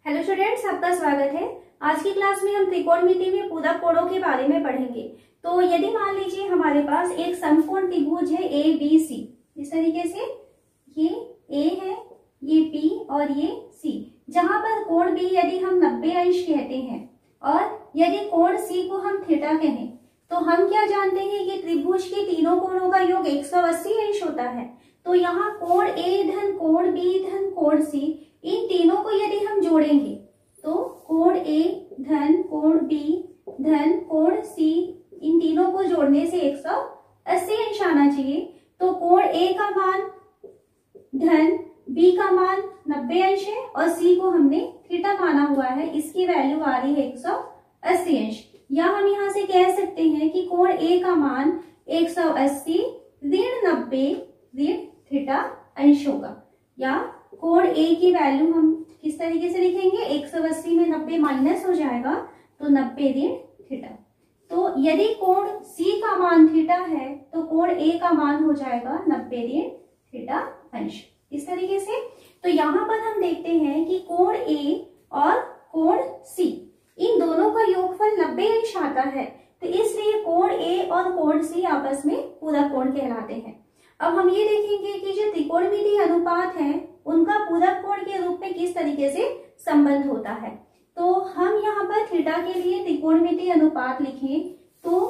Hello students, आपका स्वागत है। आज की क्लास में हम त्रिकोणमिति में पूरक कोणों के बारे में पढ़ेंगे। तो यदि मान लीजिए हमारे पास एक समकोण त्रिभुज है ए बी सी, इस तरीके से ये ए है, ये बी और ये सी, जहां पर कोण बी यदि हम 90 अंश कहते हैं और यदि कोण सी को हम थीटा कहें, तो हम क्या जानते हैं कि त्रिभुज के तीनों कोणों का योग 180 अंश होता है। तो यहाँ कोण ए धन कोण बी धन कोण सी, इन तीनों को यदि हम जोड़ेंगे तो कोण ए धन कोण बी धन कोण सी, इन तीनों को जोड़ने से 180 अंश आना चाहिए। तो कोण ए का मान धन बी का मान 90 अंश है और सी को हमने थीटा माना हुआ है, इसकी वैल्यू आ रही है 180 अंश। या हम यहाँ से कह सकते हैं कि कोण ए का मान 180 ऋण 90 ऋण थीटा अंश होगा। या कोण ए की वैल्यू हम किस तरीके से लिखेंगे, 180 में 90 माइनस हो जाएगा तो 90 ऋण थीटा। तो यदि कोण सी का मान थीटा है तो कोण ए का मान हो जाएगा 90 ऋण थीटा अंश, इस तरीके से। तो यहाँ पर हम देखते हैं कि कोण ए और कोण सी, इन दोनों का योगफल 90 अंश आता है, तो इसलिए कोण ए और कोण सी आपस में पूरक कोण कहलाते हैं। अब हम ये देखेंगे कि जो त्रिकोणमितीय अनुपात है उनका पूरक कोण के रूप में किस तरीके से संबंध होता है। तो हम यहाँ पर थीटा के लिए त्रिकोणमितीय अनुपात लिखें तो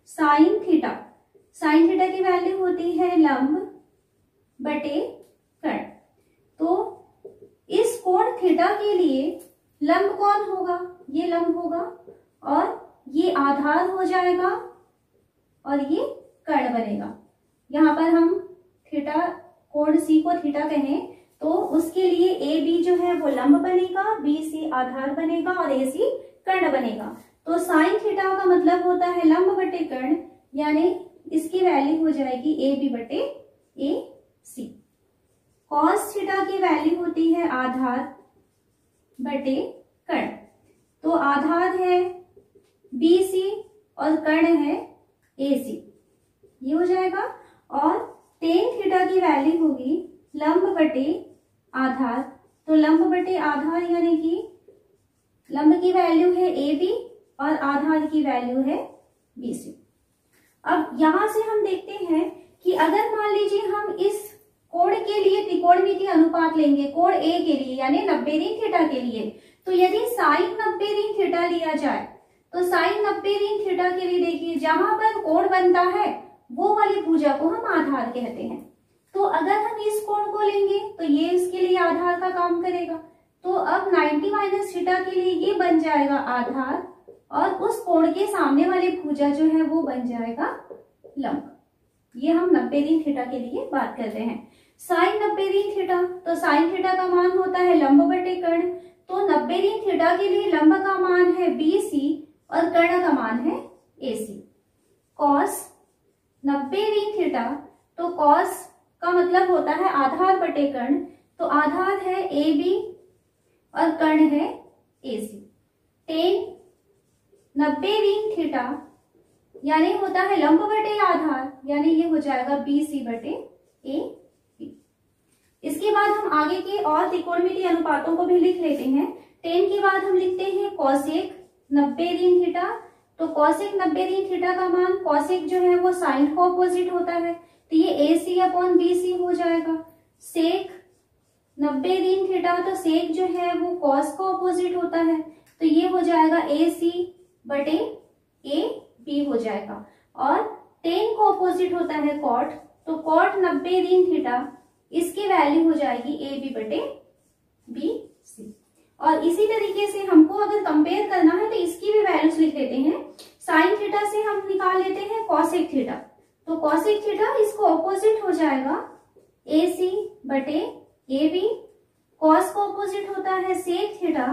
साइन थीटा की वैल्यू होती है लंब बटे कर्ण। तो इस कोण थीटा के लिए लंब कौन होगा, ये लंब होगा और ये आधार हो जाएगा और ये कर्ण बनेगा। यहाँ पर हम थीटा कोण सी को थीटा कहें तो उसके लिए ए बी जो है वो लंब बनेगा, बी सी आधार बनेगा और ए सी कर्ण बनेगा। तो साइन थीटा का मतलब होता है लंब बटे कर्ण, यानी इसकी वैल्यू हो जाएगी ए बी बटे ए सी। कॉस थीटा की वैल्यू होती है आधार बटे कर्ण। तो आधार है बी सी और कर्ण है ए सी, ये हो जाएगा। और टेन थीटा की वैल्यू होगी लंब बटे आधार। तो लंब बटे आधार यानी कि लंब की वैल्यू है ए बी और आधार की वैल्यू है बी सी। अब यहां से हम देखते हैं कि अगर मान लीजिए हम इस कोण के लिए त्रिकोणमितीय अनुपात लेंगे कोण ए के लिए यानी 90 ऋण थीटा के लिए, तो यदि साइन 90 ऋण थीटा लिया जाए तो साइन 90 ऋण थीटा के लिए देखिए जहां पर कोण बनता है वो वाली भुजा को हम आधार कहते हैं। तो अगर हम इस कोण को लेंगे तो ये इसके लिए आधार का काम करेगा। तो अब 90 माइनस थीटा के लिए ये बन जाएगा आधार और उस कोण के सामने वाले भुजा जो है वो बन जाएगा लंब। ये हम 90 ऋण थीटा के लिए बात कर रहे हैं। साइन 90 ऋण थीटा, तो साइन थीटा का मान होता है लंब बटे कर्ण। तो 90 ऋण थीटा के लिए लंब का मान है बी सी और कर्ण का मान है ए सी। कॉस 90 ऋण थीटा, तो कॉस का मतलब होता है आधार बटे कर्ण। तो आधार है ए बी और कर्ण है ए सी। टेन 90 ऋण थीटा यानी होता है लंब बटे आधार, यानी ये हो जाएगा बी सी बटे ए बी। इसके बाद हम आगे के और त्रिकोणमितीय अनुपातों को भी लिख लेते हैं। टेन के बाद हम लिखते हैं कॉसेक 90 ऋण थीटा। तो कॉसेक 90 ऋण थीटा का मान, कॉसेक जो है वो साइन को अपोजिट होता है, तो ये ए सी अपॉन बी सी हो जाएगा। सेक 90 ऋण थीटा, तो सेक जो है वो कॉस को अपोजिट होता है, तो ये हो जाएगा ए सी बटे ए बी हो जाएगा। और टेन को अपोजिट होता है कॉट, तो कॉट 90 ऋण थीटा, इसकी वैल्यू हो जाएगी ए बी बटे बी सी। और इसी तरीके से हमको अगर कंपेयर करना है तो इसकी भी वैल्यूज लिख लेते हैं। साइन थीटा से हम निकाल लेते हैं कॉसेक थीटा, तो कॉसेक थीटा इसको ऑपोजिट हो जाएगा ए सी बटे ए बी। कॉस को ऑपोजिट होता है सेक थीटा,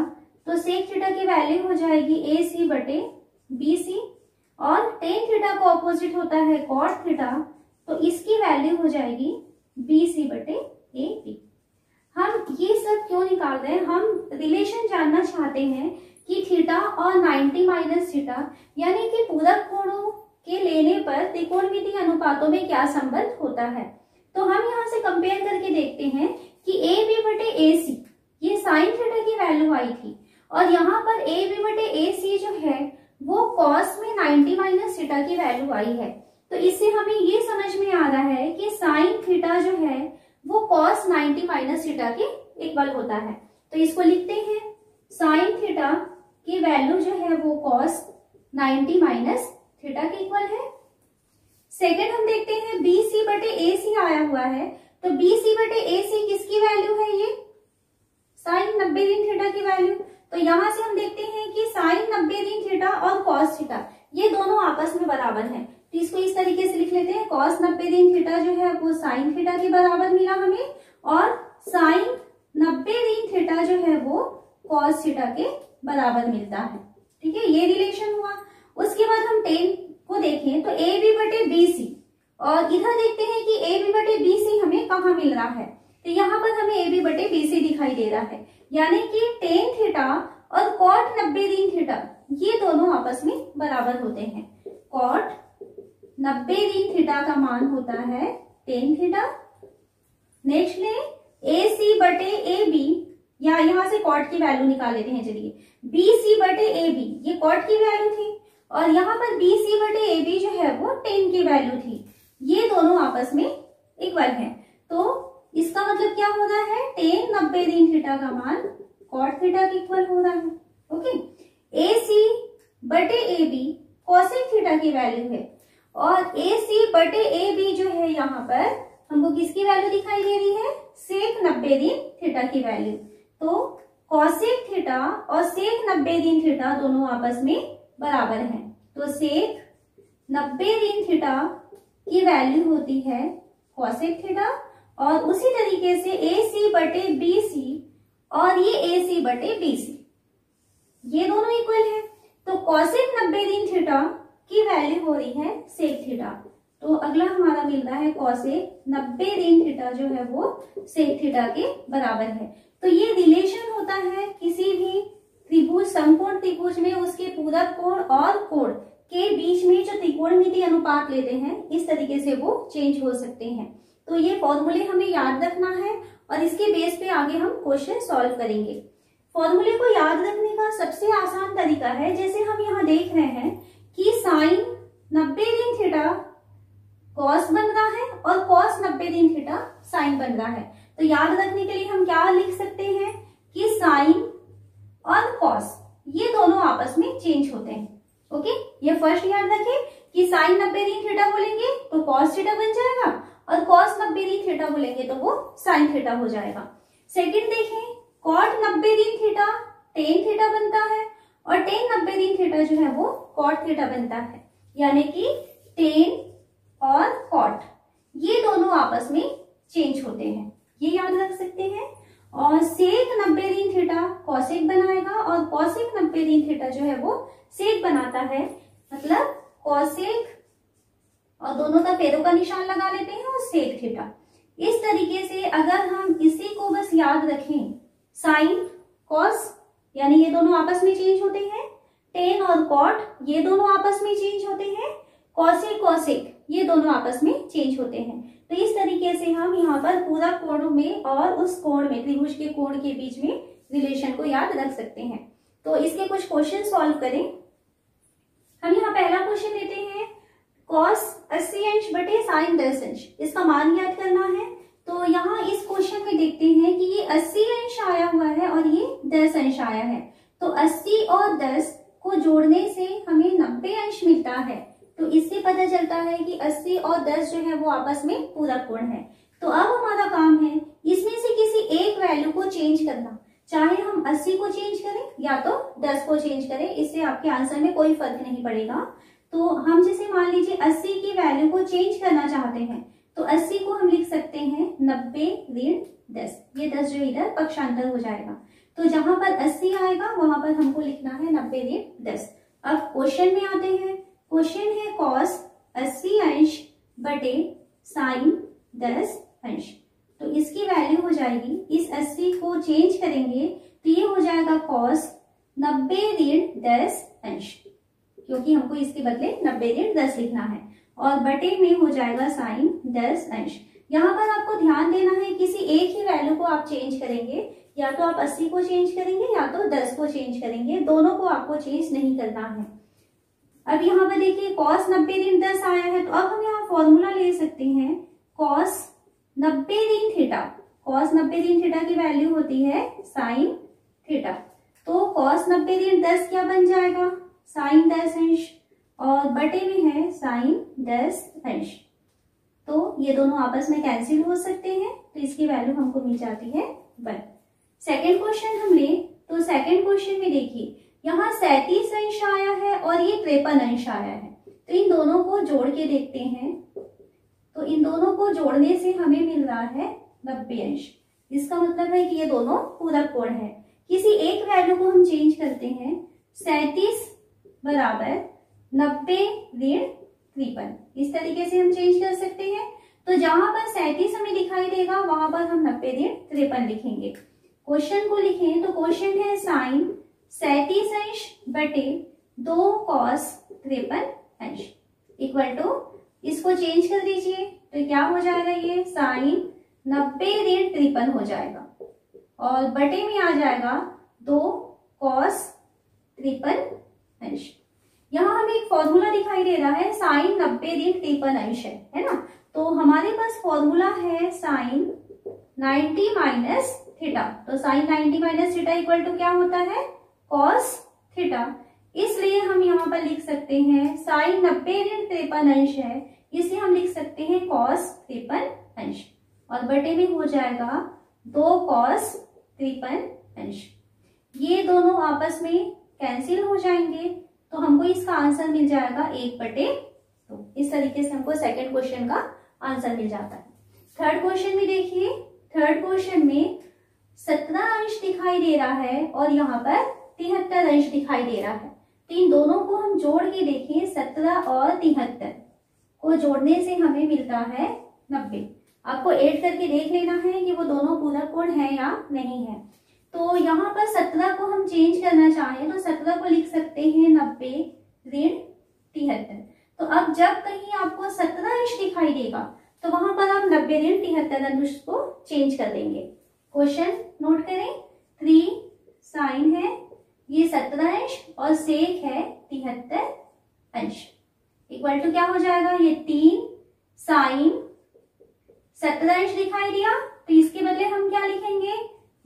तो सेक थीटा की वैल्यू हो जाएगी ए सी बटे बी सी। और टेन थीटा को ऑपोजिट होता है कॉट थीटा, तो इसकी वैल्यू हो जाएगी बी सी बटे ए बी। हम ये सब क्यों निकाल रहे हैं, हम रिलेशन जानना चाहते हैं कि थीटा और 90 माइनस थीटा यानी कि पूरक कोणों के लेने पर त्रिकोणमितीय अनुपातों में क्या संबंध होता है। तो हम यहाँ से कंपेयर करके देखते हैं कि ए बी बटे ए सी, ये साइन थीटा की वैल्यू आई थी, और यहाँ पर ए बी बटे ए सी जो है वो कॉस में 90 माइनस थीटा की वैल्यू आई है। तो इससे हमें ये समझ में आ रहा है कि साइन थीटा जो है वो कॉस 90 माइनस थीटा के इक्वल होता है। तो इसको लिखते हैं, साइन थीटा की वैल्यू जो है वो कॉस 90 माइनस थीटा के इक्वल है। सेकेंड हम देखते हैं बी सी बटे ए सी आया हुआ है, तो बी सी बटे ए सी किसकी वैल्यू है, ये साइन 90 दिन थीटा की वैल्यू। तो यहां से हम देखते हैं कि साइन 90 दिन थीटा और कॉस थीटा ये दोनों आपस में बराबर हैं। तो इसको इस तरीके से लिख लेते हैं, कॉस 90 दिन थीटा जो है वो साइन थीटा के बराबर मिला हमें, और साइन 90 दिन थीटा जो है वो कॉस थीटा के बराबर मिलता है। ठीक है, ये रिलेशन हुआ। उसके बाद हम 10 को देखें तो ए बी बटे बी सी, और इधर देखते हैं कि ए बी बटे बी सी हमें कहाँ मिल रहा है। तो यहाँ पर हमें ए बी बटे बी सी दिखाई दे रहा है, यानी कि टेन थीटा और कॉट 90 दिन थीटा ये दोनों आपस में बराबर होते हैं। कॉट 90 दिन थीटा का मान होता है टेन थीटा। नेक्स्ट ले ए सी बटे ए बी, या यहाँ से कॉट की वैल्यू निकाल लेते हैं। चलिए, बी सी बटे ए बी ये कॉट की वैल्यू थी, और यहाँ पर बी सी बटे ए बी जो है वो टेन की वैल्यू थी। ये दोनों आपस में इक्वल हैं। तो इसका मतलब क्या हो रहा है, टेन 90 दिन थीटा का मान कॉट थीटा के इक्वल हो रहा है। ओके, ए सी बटे ए बी कॉसेक थीटा की वैल्यू है, और ए सी बटे ए बी जो है यहाँ पर हमको किसकी वैल्यू दिखाई दे रही है, सेक 90 दिन थीटा की वैल्यू। तो कॉसेक थीटा और सेक 90 दिन थीटा दोनों आपस में बराबर हैं। तो सेक 90 दिन थीटा की वैल्यू होती है कॉसेक थीटा, और उसी तरीके से ए सी बटे बी सी और ये ए सी बटे बी सी ये दोनों इक्वल है। तो कॉसेक 90 दिन थीटा की वैल्यू हो रही है सेक थीटा। तो अगला हमारा मिल रहा है कॉसेक 90 दिन थीटा जो है वो सेक थीटा के बराबर है। तो ये रिलेशन होता है किसी भी त्रिभुज, समकोण त्रिभुज में उसके पूरक कोण और कोण के बीच में जो त्रिकोणमितीय अनुपात लेते हैं, इस तरीके से वो चेंज हो सकते हैं। तो ये फॉर्मूले हमें याद रखना है, और इसके बेस पे आगे हम क्वेश्चन सॉल्व करेंगे। फॉर्मूले को याद रखने का सबसे आसान तरीका है, जैसे हम यहाँ देख रहे हैं कि साइन 90 दिन थीटा कॉस बन रहा है और कॉस 90 दिन थीटा साइन बन रहा है। तो याद रखने के लिए हम क्या लिख सकते हैं कि साइन और कॉस ये दोनों आपस में चेंज होते हैं। ओके, ये फर्स्ट याद रखें कि साइन 90 दिन थीटा बोलेंगे तो कॉस थीटा बन जाएगा, और कॉस 90 दिन थीटा बोलेंगे तो वो साइन थीटा हो जाएगा। सेकंड देखें, कॉट 90 दिन थीटा टेन थीटा बनता है, और टेन 90 दिन थीटा जो है वो कॉट थीटा बनता है, यानी कि टेन और कॉट ये दोनों आपस में चेंज होते हैं, ये याद रख सकते हैं। और सेक 90 दिन थीटा कॉसेक बनाएगा, और कॉसेक 90 दिन थीटा जो है वो सेक बनाता है, मतलब कॉसेक और दोनों का पेरों का निशान लगा लेते हैं और सेक थीटा। इस तरीके से अगर हम इसी को बस याद रखें, साइन कॉस यानी ये दोनों आपस में चेंज होते हैं, टेन और कॉट ये दोनों आपस में चेंज होते हैं, कॉसेक कॉसेक ये दोनों आपस में चेंज होते हैं। तो इस तरीके से हम यहाँ पर पूरा कोण में और उस कोण में, त्रिभुज के कोण के बीच में रिलेशन को याद रख सकते हैं। तो इसके कुछ क्वेश्चन सॉल्व करें। हम यहाँ पहला क्वेश्चन लेते हैं, कॉस 80 अंश बटे साइन 10 अंश, इसका मान याद करना है। तो यहाँ इस क्वेश्चन में देखते हैं कि ये 80 अंश आया हुआ है और ये 10 अंश आया है। तो 80 और 10 को जोड़ने से हमें 90 अंश मिलता है। तो इससे पता चलता है कि 80 और 10 जो है वो आपस में पूरक कोण है। तो अब हमारा काम है इसमें से किसी एक वैल्यू को चेंज करना, चाहे हम 80 को चेंज करें या तो 10 को चेंज करें, इससे आपके आंसर में कोई फर्क नहीं पड़ेगा। तो हम जैसे मान लीजिए 80 की वैल्यू को चेंज करना चाहते हैं, तो 80 को हम लिख सकते हैं 90 ऋण 10, ये 10 जो इधर पक्षांतर हो जाएगा। तो जहां पर 80 आएगा वहां पर हमको लिखना है 90 ऋण 10। अब क्वेश्चन में आते हैं, क्वेश्चन है कॉस 80 अंश बटे साइन 10 अंश। तो इसकी वैल्यू हो जाएगी, इस 80 को चेंज करेंगे तो ये हो जाएगा कॉस 90 ऋण 10 अंश, क्योंकि हमको इसके बदले 90 ऋण 10 लिखना है, और बटे में हो जाएगा साइन 10 अंश। यहाँ पर आपको ध्यान देना है किसी एक ही वैल्यू को आप चेंज करेंगे, या तो आप 80 को चेंज करेंगे या तो 10 को चेंज करेंगे, दोनों को आपको चेंज नहीं करना है। अब यहाँ पर देखिए cos 90 ऋण 10 आया है, तो अब हम यहाँ फॉर्मूला ले सकते हैं cos 90 ऋण थीटा। cos 90 ऋण थीटा की वैल्यू होती है sin थीटा। तो cos 90 ऋण 10 क्या बन जाएगा, sin 10 अंश, और बटे में है sin 10 अंश। तो ये दोनों आपस में कैंसिल हो सकते हैं, तो इसकी वैल्यू हमको मिल जाती है 1। सेकेंड क्वेश्चन हम ले, तो सेकेंड क्वेश्चन में देखिए यहाँ 37 अंश आया है और ये 53 अंश आया है। तो इन दोनों को जोड़ के देखते हैं, तो इन दोनों को जोड़ने से हमें मिल रहा है 90 अंश। इसका मतलब है कि ये दोनों पूरक कोण है। किसी एक वैल्यू को हम चेंज करते हैं, 37 बराबर 90 ऋण 53, इस तरीके से हम चेंज कर सकते हैं। तो जहां पर 37 हमें दिखाई देगा वहां पर हम 90 ऋण 53 लिखेंगे। क्वेश्चन को लिखें तो क्वेश्चन है साइन 37 अंश बटे 2 cos 53 अंश इक्वल टू, इसको चेंज कर दीजिए तो क्या हो जाएगा, ये साइन 90 ऋण 53 हो जाएगा और बटे में आ जाएगा 2 cos 53 अंश। यहाँ हमें एक फॉर्मूला दिखाई दे रहा है साइन 90 ऋण 53 अंश है ना। तो हमारे पास फॉर्मूला है साइन 90 माइनस थीटा। तो sine 90 minus theta equal to क्या होता है, cos थीटा। इसलिए हम यहाँ पर लिख सकते हैं साइन 90 ऋण 53 अंश है, इसलिए हम लिख सकते हैं cos 53 अंश और बटे में हो जाएगा 2 cos 53 अंश। ये दोनों आपस में कैंसिल हो जाएंगे, तो हमको इसका आंसर मिल जाएगा 1/2। इस तरीके से हमको सेकेंड क्वेश्चन का आंसर मिल जाता है। थर्ड क्वेश्चन में देखिए, थर्ड क्वेश्चन में 17 अंश दिखाई दे रहा है और यहाँ पर 73 अंश दिखाई दे रहा है। तो इन दोनों को हम जोड़ के देखें, 17 और 73 को जोड़ने से हमें मिलता है 90। आपको ऐड करके देख लेना है कि वो दोनों पूरक कोण है या नहीं है। तो यहाँ पर 17 को हम चेंज करना चाहें तो 17 को लिख सकते हैं 90 ऋण 73। तो अब जब कहीं आपको 17 अंश दिखाई देगा तो वहां पर आप 90 ऋण 73 अंश को चेंज कर देंगे। क्वेश्चन नोट करें, 3 साइन है, ये 17 अंश और सेक है 73 अंश इक्वल टू क्या हो जाएगा, ये 3 साइन 17 अंश दिखाई दिया तो इसके बदले हम क्या लिखेंगे,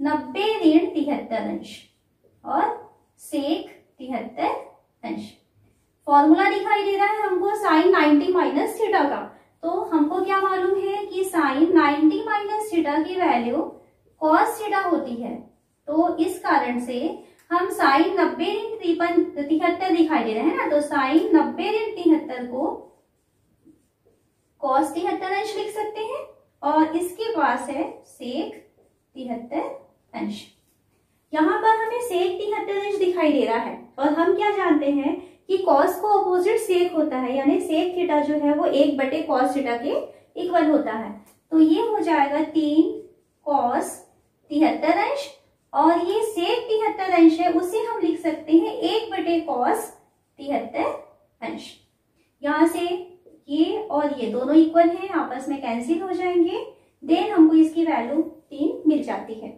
90 ऋण 73 अंश और सेक 73 अंश। फॉर्मूला दिखाई दे रहा है हमको साइन 90 माइनस थीटा का। तो हमको क्या मालूम है कि साइन 90 माइनस थीटा की वैल्यू cos थीटा होती है। तो इस कारण से हम साइन 90 ऋण 73 दिखाई दे रहे हैं ना, तो साइन 90 ऋण 73 को cos 73 अंश लिख सकते हैं और इसके पास है सेक 73 अंश। यहाँ पर हमें सेक 73 अंश दिखाई दे रहा है और हम क्या जानते हैं कि cos को अपोजिट सेक होता है, यानी सेक थीटा जो है वो 1/cos थीटा के इक्वल होता है। तो ये हो जाएगा 3 cos 73 अंश और ये सेक 73 अंश है उसे हम लिख सकते हैं 1/cos 73 अंश। यहाँ से ये और ये दोनों इक्वल हैं, आपस में कैंसिल हो जाएंगे। देन हमको इसकी वैल्यू 3 मिल जाती है।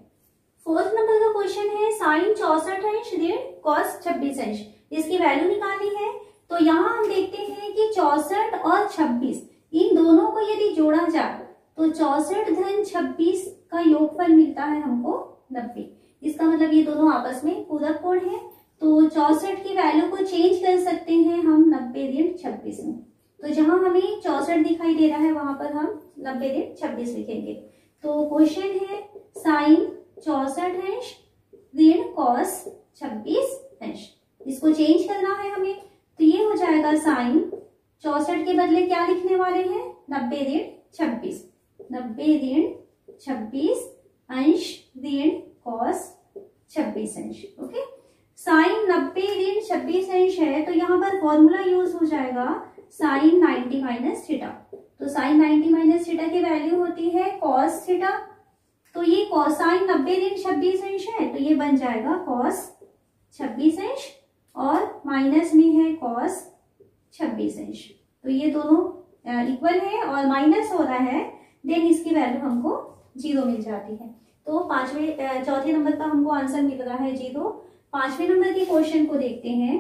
फोर्थ नंबर का क्वेश्चन है साइन 64 अंश ऋण cos 26 अंश, इसकी वैल्यू निकालनी है। तो यहाँ हम देखते हैं कि 64 और 26 इन दोनों को यदि जोड़ा जाए तो 64 धन 26 का योगफल मिलता है हमको 90। इसका मतलब ये दोनों आपस में पूरक कोण है। तो 64 की वैल्यू को चेंज कर सकते हैं हम 90 ऋण 26 में। तो जहां हमें 64 दिखाई दे रहा है वहां पर हम 90 ऋण 26 लिखेंगे। तो क्वेश्चन है साइन 64 अंश ऋण cos 26 अंश, इसको चेंज करना है हमें। तो ये हो जाएगा साइन 64 के बदले क्या लिखने वाले हैं, 90 ऋण 26, 90 ऋण 26 अंश ऋण cos 26 अंश। ओके, साइन 90 ऋण 26 अंश है तो यहाँ पर फॉर्मूला यूज हो जाएगा साइन 90 माइनस थीटा। तो साइन 90 माइनस थीटा की वैल्यू होती है cos थीटा। तो ये साइन 90 ऋण 26 अंश है तो ये बन जाएगा cos 26 अंश और माइनस में है cos 26 अंश। तो ये दोनों इक्वल है और माइनस हो रहा है, देन इसकी वैल्यू हमको 0 मिल जाती है। तो चौथे नंबर का हमको आंसर मिल रहा है जी। तो 5वें नंबर के क्वेश्चन को देखते हैं।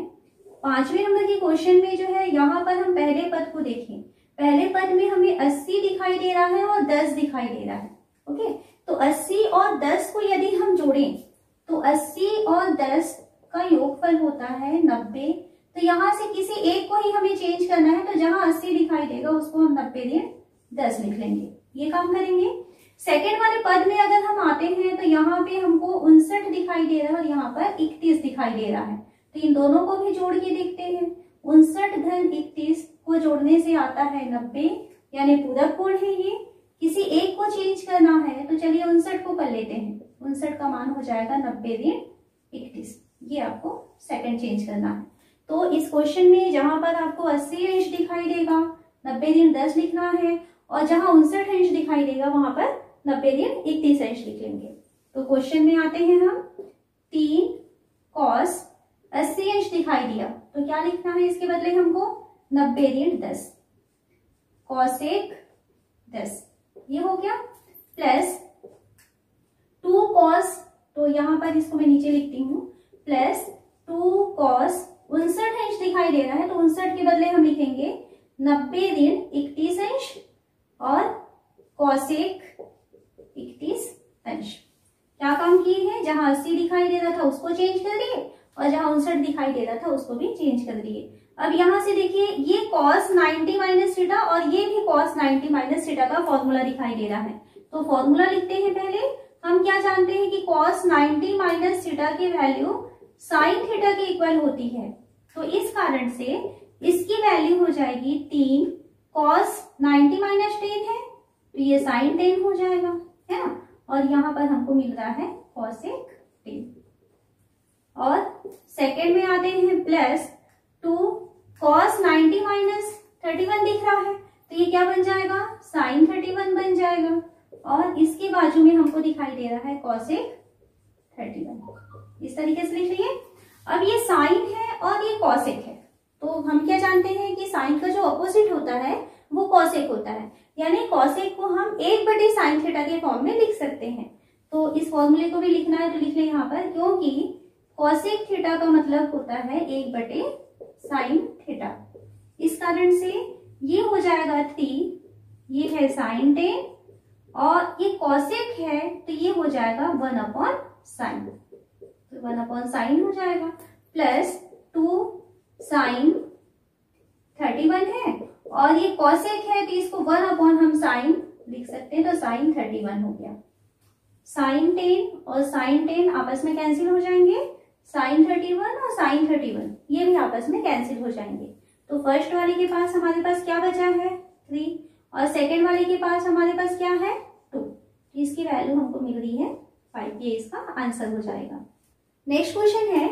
5वें नंबर के क्वेश्चन में जो है यहाँ पर हम पहले पद को देखें। पहले पद में हमें 80 दिखाई दे रहा है और 10 दिखाई दे रहा है। ओके, तो 80 और 10 को यदि हम जोड़ें तो 80 और 10 का योगफल होता है 90। तो यहाँ से किसी एक को ही हमें चेंज करना है, तो जहां 80 दिखाई देगा उसको हम 90/10 लिख लेंगे। ये काम करेंगे। सेकेंड वाले पद में अगर हम आते हैं तो यहाँ पे हमको 59 दिखाई दे रहा है और यहाँ पर 31 दिखाई दे रहा है। तो इन दोनों को भी जोड़ के देखते हैं। 59 - 31 को जोड़ने से आता है 90, यानी पूरक कोण है ये। किसी एक को चेंज करना है तो चलिए 59 को कर लेते हैं। 59 का मान हो जाएगा 90/31। ये आपको सेकंड चेंज करना है। तो इस क्वेश्चन में जहां पर आपको 80 अंश दिखाई देगा 90/10 लिखना है, और जहां 59 अंश दिखाई देगा वहां पर 90/31 अंश लिख लेंगे। तो क्वेश्चन में आते हैं हम। 3 cos 80 अंश दिखाई दिया तो क्या लिखना है इसके बदले हमको 90/10 cosec 10, ये हो गया। प्लस 2 cos, तो यहां पर इसको मैं नीचे लिखती हूँ, प्लस 2 cos 59 अंश दिखाई दे रहा है तो 59 के बदले हम लिखेंगे 90/31 अंश और cosec 31 अंश। क्या काम किए हैं, जहां 80 दिखाई दे रहा था उसको चेंज कर दिए और जहां 59 दिखाई दे रहा था उसको भी चेंज कर दिए। अब यहां से देखिए ये cos 90 - थीटा और ये भी cos 90 - थीटा का फॉर्मूला दिखाई दे रहा है। तो फॉर्मूला लिखते हैं पहले। हम क्या जानते हैं कि cos 90 - थीटा की वैल्यू sin थीटा के इक्वल होती है। तो इस कारण से इसकी वैल्यू हो जाएगी 3 cos 90 - 10 है तो ये sin 10 हो जाएगा, है ना। और यहाँ पर हमको मिल रहा है cosec 10। और सेकेंड में आते हैं प्लस 2 cos 90 - 31 दिख रहा है तो ये क्या बन जाएगा sin 31 बन जाएगा। और इसके बाजू में हमको दिखाई दे रहा है cosec 31। इस तरीके से लिख लिया। अब ये साइन है और ये cosec है, तो हम क्या जानते हैं कि साइन का जो अपोजिट होता है वो cosec होता है, यानी cosec को हम 1/sin थीटा के फॉर्म में लिख सकते हैं। तो इस फॉर्मूले को भी लिखना है तो लिख ले यहाँ पर, क्योंकि cosec थीटा का मतलब होता है 1/sin थीटा। इस कारण से ये हो जाएगा 3, ये है sin 10 और ये cosec है तो ये हो जाएगा 1/sin, तो 1/sin हो जाएगा। प्लस 2 sin 31 है और ये cosec है तो इसको 1/ हम sin लिख सकते हैं, तो sin 31 हो गया। sin 10 और sin 10 आपस में कैंसिल हो जाएंगे, sin 31 और sin 31 ये भी आपस में कैंसिल हो जाएंगे। तो फर्स्ट वाले के पास हमारे पास क्या बचा है 3 और सेकेंड वाले के पास हमारे पास क्या है 2। इसकी वैल्यू हमको मिल रही है 5, ये इसका आंसर हो जाएगा। नेक्स्ट क्वेश्चन है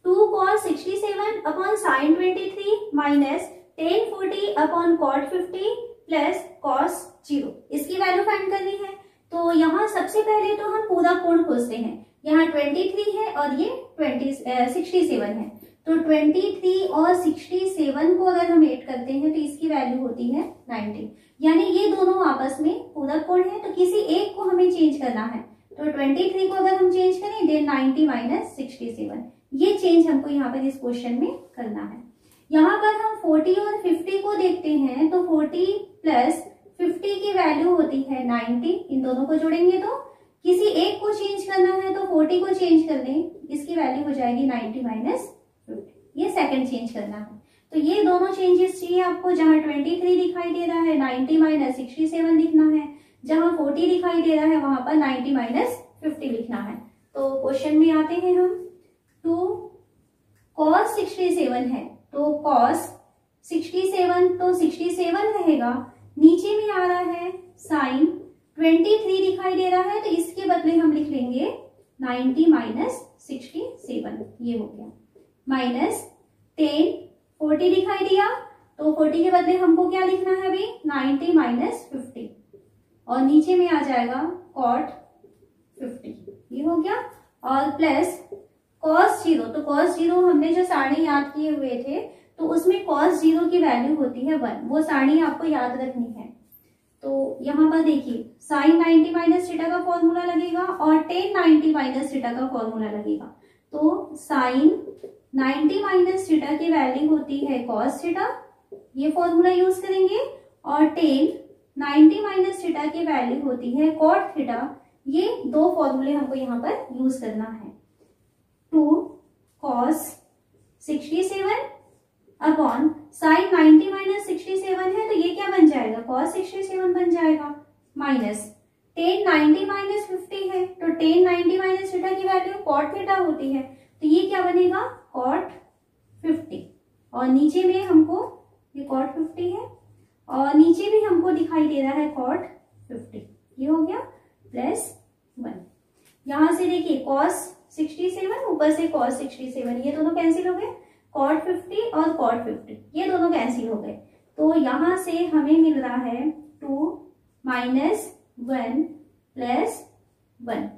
2 cos 67 upon sin 23 minus 1040 upon cot 50 plus cos 0, इसकी वैल्यू फाइंड करनी है। तो यहाँ सबसे पहले तो हम पूरा कोण खोजते हैं। यहाँ 23 है और ये 67 है, तो 23 और 67 को अगर हम ऐड करते हैं तो इसकी वैल्यू होती है 90, यानी ये दोनों आपस में पूरक कोण है। तो किसी एक को हमें चेंज करना है, तो 23 को अगर हम चेंज करें देन 90 - 67, ये चेंज हमको यहाँ पर इस क्वेश्चन में करना है। यहाँ पर हम 40 और 50 को देखते हैं तो 40 प्लस 50 की वैल्यू होती है 90। इन दोनों को जोड़ेंगे तो किसी एक को चेंज करना है तो 40 को चेंज कर दें, इसकी वैल्यू हो जाएगी 90 - 50, ये सेकंड चेंज करना है। तो ये दोनों चेंजेस चाहिए आपको, जहां 23 दिखाई दे रहा है 90 - 67 लिखना है, जहां 40 दिखाई दे रहा है वहां पर 90 - 50 लिखना है। तो क्वेश्चन में आते हैं हम। 2 cos 67 है तो cos 67 तो 67 रहेगा, नीचे में आ रहा है sin 23 दिखाई दे रहा है तो इसके बदले हम लिख लेंगे 90 - 67, ये हो गया। माइनस 10 40 दिखाई दिया तो 40 के बदले हमको क्या लिखना है अभी 90 - 50 और नीचे में आ जाएगा cot 50, ये हो गया। और प्लस cos 0, तो cos 0 हमने जो सारणी याद किए हुए थे तो उसमें cos 0 की वैल्यू होती है 1, वो सारणी आपको याद रखनी है। तो यहाँ पर देखिए साइन 90 माइनस थीटा का फॉर्मूला लगेगा और टेन 90 माइनस थीटा का फॉर्मूला लगेगा। तो साइन 90 माइनस थीटा की वैल्यू होती है कॉस थीटा, ये फॉर्मूला यूज करेंगे, और टेन 90 माइनस थीटा की वैल्यू होती है कॉट थीटा। ये दो फॉर्मूले हमको यहाँ पर यूज करना है। 2 कॉस 67 अपॉन साइन 90 माइनस 67 है, तो ये क्या बन जाएगा, कॉस 67 बन जाएगा, माइनस टेन 90 माइनस 50 है, तो टेन 90 माइनस थीटा की वैल्यू कॉट थीटा होती है, तो ये क्या बनेगा, कॉट 50। और नीचे में हमको ये कॉट 50 है और नीचे भी हमको दिखाई दे रहा है कॉट 50, ये हो गया प्लस 1। यहां से देखिए कॉस 67 ऊपर से कॉस 67, ये दोनों कैंसिल हो गए, कॉट 50 और कॉट 50 ये दोनों कैंसिल हो गए। तो यहां से हमें मिल रहा है 2 माइनस 1 प्लस 1,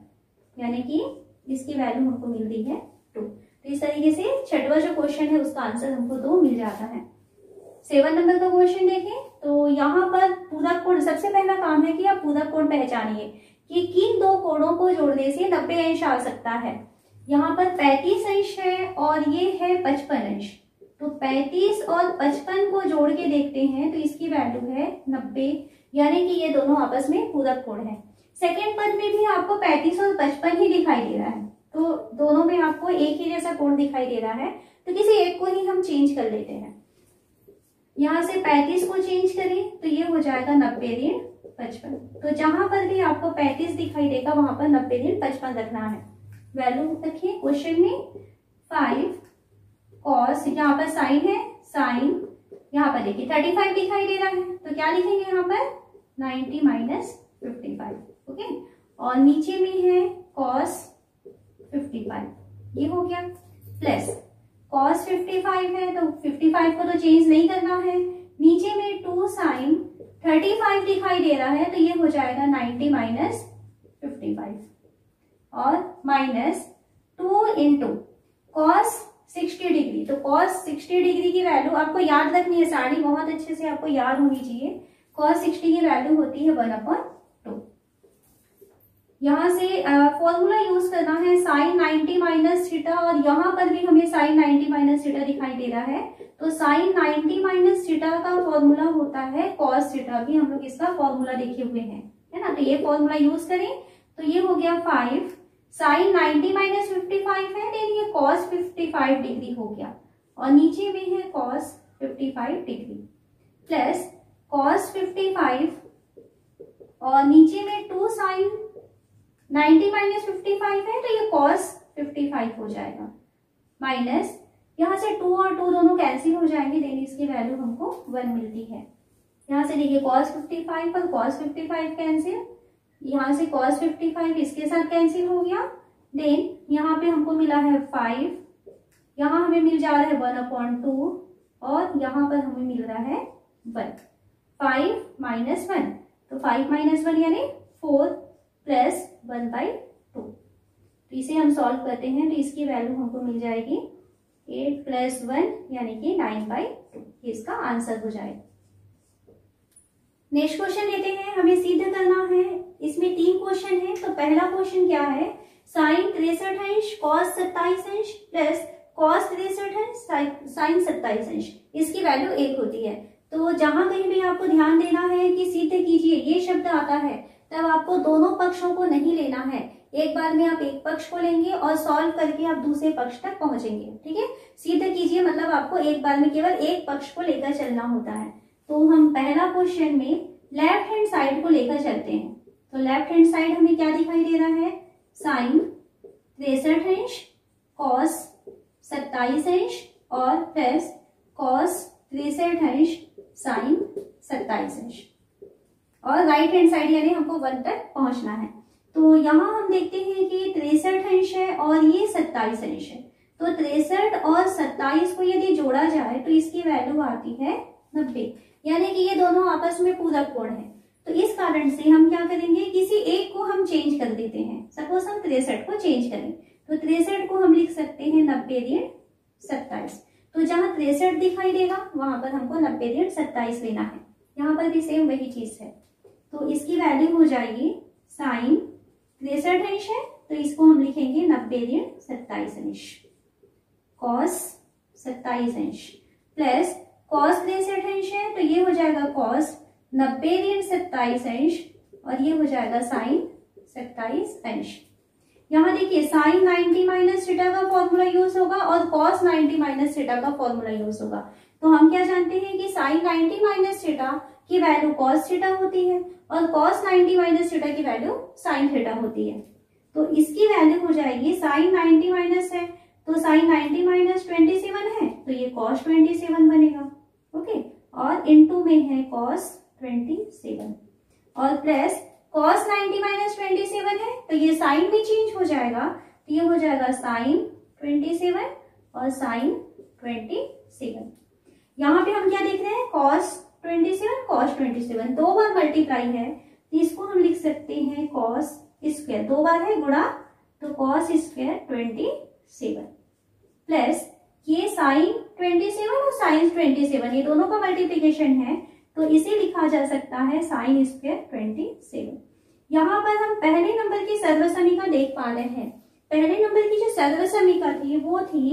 यानी कि इसकी वैल्यू हमको मिल रही है 2। तो इस तरीके से छठवां जो क्वेश्चन है उसका आंसर हमको 2 मिल जाता है। 7 नंबर का क्वेश्चन देखें तो यहाँ पर पूरक कोण, सबसे पहला काम है कि आप पूरक कोण पहचानिए कि किन दो कोणों को जोड़ने से 90 अंश आ सकता है। यहाँ पर 35 अंश है और ये है 55 अंश, तो 35 और 55 को जोड़ के देखते हैं तो इसकी वैल्यू है 90, यानी कि ये दोनों आपस में पूरक कोण है। सेकेंड पद में भी आपको 35 और 55 ही दिखाई दे रहा है, तो दोनों में आपको एक ही जैसा कोण दिखाई दे रहा है, तो किसी एक को ही हम चेंज कर लेते हैं। यहाँ से 35 को चेंज करें तो ये हो जाएगा 90 ऋण 55, तो जहां पर भी आपको 35 दिखाई देगा वहां पर 90 ऋण 55 रखना है। वैल्यू रखिए क्वेश्चन में 5 कॉस, यहाँ पर साइन है, साइन यहाँ पर देखिए 35 दिखाई दे रहा है, तो क्या लिखेंगे यहाँ पर 90 माइनस 55, ओके। और नीचे में है कॉस 55, ये हो गया, प्लस कॉस 55 है तो 55 को तो चेंज नहीं करना है, नीचे में 2 साइन 35 दिखाई दे रहा है, तो ये हो जाएगा 90 माइनस 55 और माइनस 2 इंटू कॉस 60 डिग्री। तो कॉस 60 डिग्री की वैल्यू आपको याद रखनी है, सारी बहुत अच्छे से आपको याद होनी चाहिए। कॉस 60 की वैल्यू होती है 1/2। यहाँ से फॉर्मूला यूज करना है साइन 90 माइनस थीटा, और यहाँ पर भी हमें साइन 90 माइनस थीटा दिखाई दे रहा है, तो साइन 90 माइनस थीटा का फॉर्मूला होता है कॉस थीटा, भी हम लोग इसका फॉर्मूला देखे हुए हैं, है ना। तो ये फॉर्मूला यूज करें तो ये हो गया 5 साइन 90 माइनस 55 है, देन ये कॉस 55 डिग्री हो गया, और नीचे में है कॉस 55 डिग्री प्लस कॉस 55 और नीचे में 2 साइन 90 माइनस 55 है, तो ये कॉस 55 हो जाएगा, माइनस यहाँ से 2 और 2 दोनों कैंसिल हो जाएंगे, देन इसकी वैल्यू हमको 1 मिलती है। यहाँ से देखिए कॉस 55 और कॉस 55 कैंसिल, यहाँ से कॉस 55 इसके साथ कैंसिल हो गया, देन यहाँ पे हमको मिला है 5, यहाँ हमें मिल जा रहा है 1/2 और यहाँ पर हमें मिल रहा है 1। 5 माइनस 1, तो 5 माइनस 1 यानी 4 प्लस 1/2। तो इसे हम सॉल्व करते हैं तो इसकी वैल्यू हमको मिल जाएगी 8 प्लस 1 यानी कि 9/2, ये इसका आंसर हो जाएगा। नेक्स्ट क्वेश्चन लेते हैं, हमें सिद्ध करना है, इसमें 3 क्वेश्चन है। तो पहला क्वेश्चन क्या है, साइन 63 अंश कॉस 27 अंश प्लस कॉस 63 अंश साइन 27 अंश, इसकी वैल्यू 1 होती है। तो जहां कहीं भी आपको ध्यान देना है कि सिद्ध कीजिए ये शब्द आता है, तब आपको दोनों पक्षों को नहीं लेना है, एक बार में आप एक पक्ष को लेंगे और सॉल्व करके आप दूसरे पक्ष तक पहुंचेंगे, ठीक है। सिद्ध कीजिए मतलब आपको एक बार में केवल एक पक्ष को लेकर चलना होता है। तो हम पहला क्वेश्चन में लेफ्ट हैंड साइड को लेकर चलते हैं। तो लेफ्ट हैंड साइड हमें क्या दिखाई दे रहा है, साइन 63 अंश कॉस 27 अंश और प्लस कॉस 63 अंश साइन 27 अंश, और राइट हैंड साइड यानी हमको 1 तक पहुंचना है। तो यहाँ हम देखते हैं कि 63 अंश है और ये 27 अंश है, तो 63 और 27 को यदि जोड़ा जाए तो इसकी वैल्यू आती है 90, यानी कि ये दोनों आपस में पूरक कोण है। तो इस कारण से हम क्या करेंगे, किसी एक को हम चेंज कर देते हैं। सपोज हम 63 को चेंज करें तो 63 को हम लिख सकते हैं 90 ऋण 27। तो जहां 63 दिखाई देगा वहां पर हमको 90 ऋण 27 लेना है। यहाँ पर भी सेम वही चीज है। तो इसकी वैल्यू हो जाएगी साइन 63 अंश है तो इसको हम लिखेंगे 90°27 कॉस 27 अंश प्लस कॉस 63 अंश है तो ये हो जाएगा कॉस 90°27 अंश और ये हो जाएगा साइन 27 अंश। यहाँ देखिए साइन 90 माइनस थीटा का फॉर्मूला यूज होगा और कॉस 90 माइनस थीटा का फॉर्मूला यूज होगा। तो हम क्या जानते हैं कि साइन 90 माइनस थीटा की वैल्यू कॉस थीटा होती है और कॉस 90 माइनस थीटा की वैल्यू साइन थीटा होती है। तो इसकी वैल्यू हो जाएगी साइन 90 माइनस है तो साइन 90 माइनस 27 है तो ये कॉस 27 बनेगा। ओके, और इनटू में है कॉस 27 और प्लस कॉस 90 माइनस 27 है तो ये साइन में चेंज हो जाएगा तो ये हो जाएगा साइन 27 और साइन 27। यहाँ पे हम क्या देख रहे हैं कॉस 27 दो बार मल्टीप्लाई है तो इसको हम लिख सकते हैं कॉस स्क्वायर, दो बार है गुणा तो कॉस स्क्वायर 27 प्लस ये साइन 27 और साइन 27 ये दोनों का मल्टीप्लीकेशन है तो इसे लिखा जा सकता है साइन स्क्वायर 27। यहाँ पर हम पहले नंबर की सर्वसमीका देख पा रहे हैं। पहले नंबर की जो सर्वसमीका थी वो थी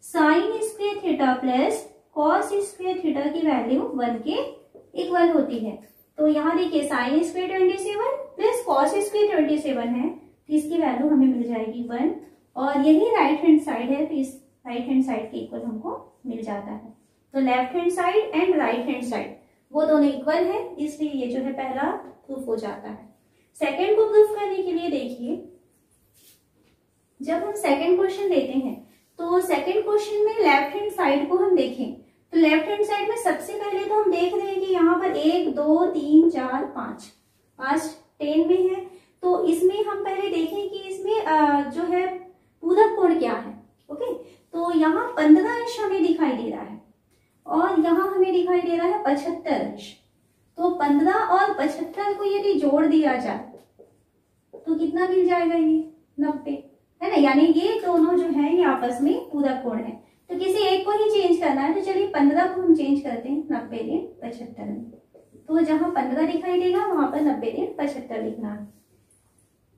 sine square theta plus cos square theta की वैल्यू 1 के इक्वल होती है। तो यहाँ देखिए sine square 27 plus cos square 27 है तो इसकी वैल्यू हमें मिल जाएगी 1 और यही राइट हैंड साइड है तो इस राइट हैंड साइड के इक्वल हमको मिल जाता है। तो left hand side and right hand side वो दोनों इक्वल है इसलिए ये जो है पहला प्रूफ हो जाता है। सेकेंड को प्रूफ करने के लिए देखिए जब हम सेकेंड क्वेश्चन लेते हैं तो सेकेंड क्वेश्चन में लेफ्ट हैंड साइड को हम देखें तो लेफ्ट हैंड साइड में सबसे पहले तो हम देख रहे हैं कि यहाँ पर 1 2 3 4 5 10 में है तो इसमें हम पहले देखें कि इसमें जो है पूरक कोण क्या है। ओके, तो यहाँ 15 अंश हमें दिखाई दे रहा है और यहाँ हमें दिखाई दे रहा है 75 अंश। तो 15 और 75 को यदि जोड़ दिया जाए तो कितना मिल जाएगा ये 90 है ना, यानी ये दोनों जो है ये आपस में पूरक कोण है। तो किसी एक को ही चेंज करना है तो चलिए 15 को हम चेंज करते हैं 90°75 में। तो जहां 15 दिखाई देगा वहां पर 90°75 लिखना है।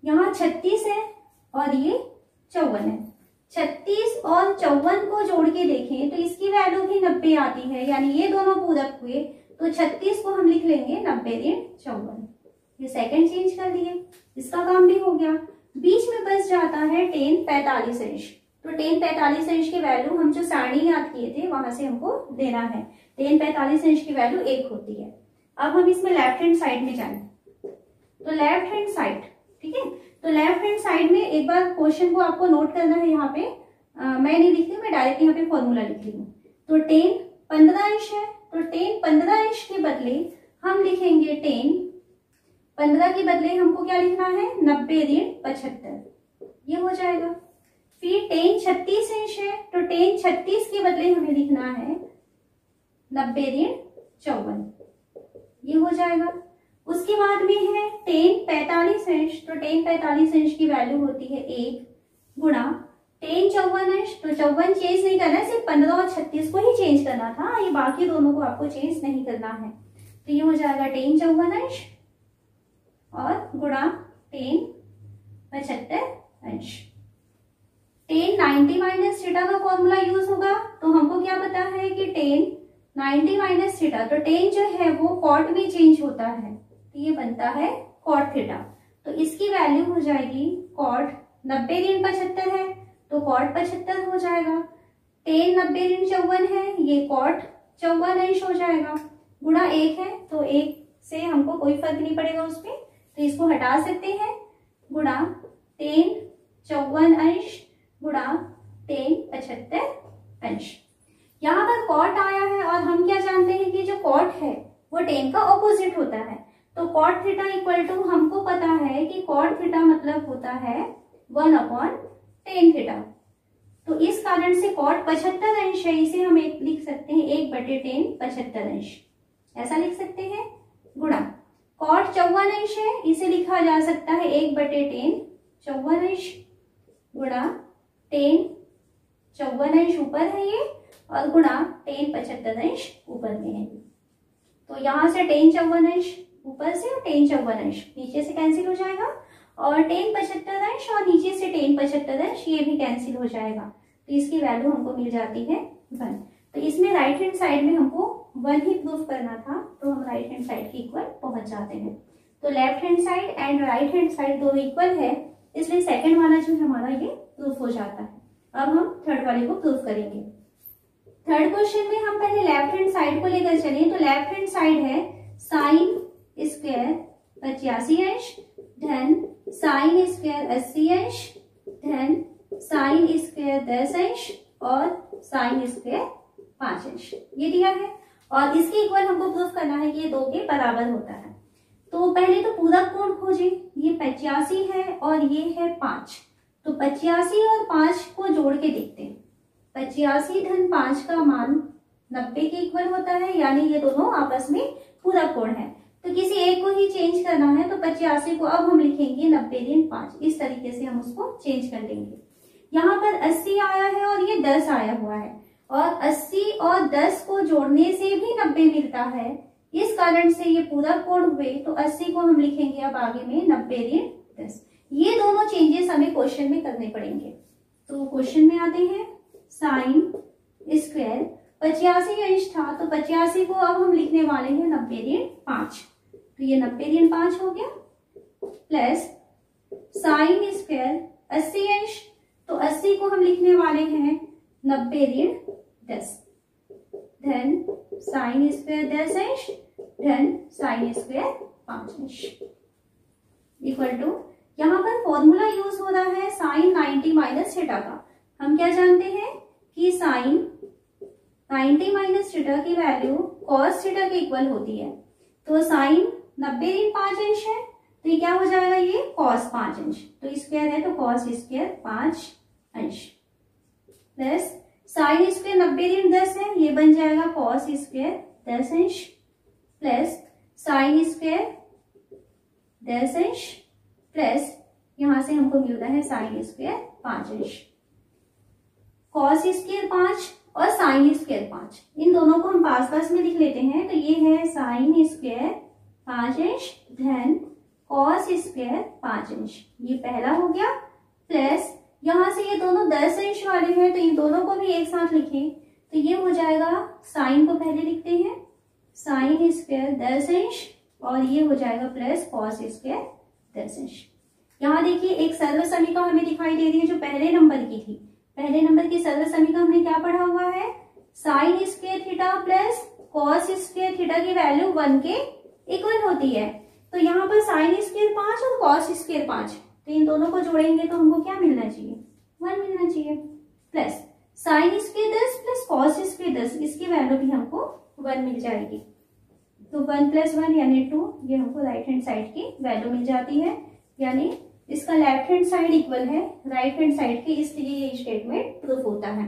यहाँ 36 है और ये 54 है। 36 और 54 को जोड़ के देखें तो इसकी वैल्यू भी 90 आती है यानी ये दोनों पूरक हुए तो 36 को हम लिख लेंगे 90°54। ये सेकंड चेंज कर दिए, इसका काम भी हो गया। बीच में बच जाता है 10 45 अंश। तो 10 45 अंश की वैल्यू हम जो सारणी याद किए थे वहां से हमको देना है। 10 45 अंश की वैल्यू 1 होती है। अब हम इसमें लेफ्ट हैंड साइड में जाएं तो लेफ्ट हैंड साइड ठीक है, तो लेफ्ट हैंड साइड में एक बार क्वेश्चन को आपको नोट करना है। यहाँ पे मैं नहीं लिख रही, मैं डायरेक्ट यहाँ पे फॉर्मूला लिख रही हूँ। तो 10 15 अंश है तो 10 15 अंश के बदले हम लिखेंगे 10 15 के बदले हमको क्या लिखना है 90°75 ये हो जाएगा। फिर 10 36 अंश है तो 10 36 के बदले हमें लिखना है 90°54 ये हो जाएगा। उसके बाद में है 10 45 अंश तो 10 45 अंश की वैल्यू होती है 1 गुणा 10 54 अंश। तो 54 चेंज नहीं करना है, सिर्फ 15 और 36 को ही चेंज करना था, ये बाकी दोनों को आपको चेंज नहीं करना है। तो ये हो जाएगा 10 54 अंश और गुणा 10 75 अंश। 10 90 माइनस थीटा का फॉर्मूला यूज होगा तो हमको क्या पता है कि 10 90 माइनस थीटा तो 10 जो है वो कॉट में चेंज होता है तो ये बनता है कॉट थीटा। तो इसकी वैल्यू हो जाएगी कॉट 90°75 है तो कॉट 75 हो जाएगा। 10 90°54 है ये कॉट 54 अंश हो जाएगा गुणा 1 है तो 1 से हमको कोई फर्क नहीं पड़ेगा उस पर तो इसको हटा सकते हैं गुणा 10 54 अंश गुणा 10 75 अंश। यहाँ पर कॉट आया है और हम क्या जानते हैं कि जो कॉट है वो 10 का ऑपोजिट होता है। तो कॉट थीटा इक्वल टू हमको पता है कि कॉट थीटा मतलब होता है 1/10 थीटा। तो इस कारण से कॉट 75 अंश है, इसे हम लिख सकते हैं 1/10 75 अंश ऐसा लिख सकते हैं गुणा कॉट 54 अंश है, इसे लिखा जा सकता है 1/10 54 अंश गुणा 10 54 अंश ऊपर है ये और गुणा 10 75 अंश ऊपर में है। तो यहां से 10 54 अंश ऊपर से और 10 चौक 1 अंश नीचे से कैंसिल हो जाएगा, और 10 75 अंश और नीचे से 10 75 अंश ये भी कैंसिल हो जाएगा, तो इसकी वैल्यू हमको मिल जाती है 1। तो इसमें राइट हैंड साइड में हमको 1 ही प्रूफ करना था, तो हम राइट हैंड साइड के इक्वल पहुंच जाते हैं। तो left hand side and right hand side दोनों इक्वल है, इसलिए सेकंड वाला जो है हमारा ये प्रूफ हो जाता है। अब हम थर्ड वाले को प्रूफ करेंगे। थर्ड क्वेश्चन में हम पहले लेफ्ट हैंड साइड को लेकर चले, तो लेफ्ट हैंड साइड है साइन स्क्वायर 85 अंश धन साइन स्क्वायर 80 अंश धन साइन स्क्वायर 10 अंश और साइन स्क्वायर 5 अंश, ये दिया है। और इसके इक्वल हमको प्रूफ करना है कि ये 2 के बराबर होता है। तो पहले तो पूरक कोण खोजे, ये 85 है और ये है 5, तो 85 और 5 को जोड़ के देखते हैं। 85 धन 5 का मान 90 के इक्वल होता है, यानी ये दोनों आपस में पूरक कोण है। तो किसी एक को ही चेंज करना है, तो 85 को अब हम लिखेंगे 90 ऋण 5, इस तरीके से हम उसको चेंज कर देंगे। यहाँ पर 80 आया है और ये 10 आया हुआ है, और 80 और 10 को जोड़ने से भी 90 मिलता है, इस कारण से ये पूरक कोण हुए। तो 80 को हम लिखेंगे अब आगे में 90 ऋण 10। ये दोनों चेंजेस हमें क्वेश्चन में करने पड़ेंगे। तो क्वेश्चन में आते हैं, साइन स्क्वायर 85 अंश था, तो 85 को अब हम लिखने वाले हैं 90 ऋण 5, तो ये 90 ऋण 5 हो गया, प्लस साइन स्क्वायर 80 अंश, तो 80 को हम लिखने वाले हैं 90 ऋण 10 धन साइन स्क्वायर 10 अंश धन साइन स्क्वायर 5 अंश इक्वल टू, यहाँ पर फॉर्मूला यूज हो रहा है साइन 90 माइनस थीटा का। हम क्या जानते हैं कि साइन 90 माइनस थीटा की वैल्यू कॉस थीटा के इक्वल होती है। तो साइन 90 ऋण 5 अंश है, तो ये क्या हो जाएगा, ये कॉस 5 अंश, तो स्क्वायर है तो कॉस स्क्वायर 5 अंश, प्लस साइन स्क्वायर 90 ऋण 10 है, ये बन जाएगा कॉस स्क्वायर 10 अंश, प्लस साइन स्क्वायर 10 अंश, प्लस यहां से हमको मिल रहा है साइन स्क्वायर 5 अंश। कॉस स्क्वायर 5 और साइन स्क्वायर 5, इन दोनों को हम पास पास में लिख लेते हैं। तो ये है साइन स्क्वायर 5 अंश धन कॉस स्क्वायर 5 अंश, ये पहला हो गया, प्लस यहां से ये दोनों 10 अंश वाले हैं, तो इन दोनों को भी एक साथ लिखें, तो ये हो जाएगा, साइन को पहले लिखते हैं, साइन स्क्वायर 10 अंश और ये हो जाएगा प्लस कॉस स्क्वायर 10 अंश। यहाँ देखिए एक सर्व समीका हमें दिखाई दे रही है जो पहले नंबर की थी। पहले नंबर की सर्व समीका हमने क्या पढ़ा हुआ है, sine square theta plus cos square theta की वैल्यू 1 के इक्वल होती है। तो यहाँ पर साइन स्क्वायर 5 और कॉस स्क्वायर 5, तो इन दोनों को जोड़ेंगे तो हमको क्या मिलना चाहिए, 1 मिलना चाहिए, plus sine square 10 plus cos square 10, इसकी वैल्यू भी हमको 1 मिल जाएगी। तो 1 + 1 यानी 2, ये हमको राइट हैंड साइड की वैल्यू मिल जाती है, यानी इसका लेफ्ट हैंड साइड इक्वल है राइट हैंड साइड के, इसलिए ये स्टेटमेंट प्रूफ होता है।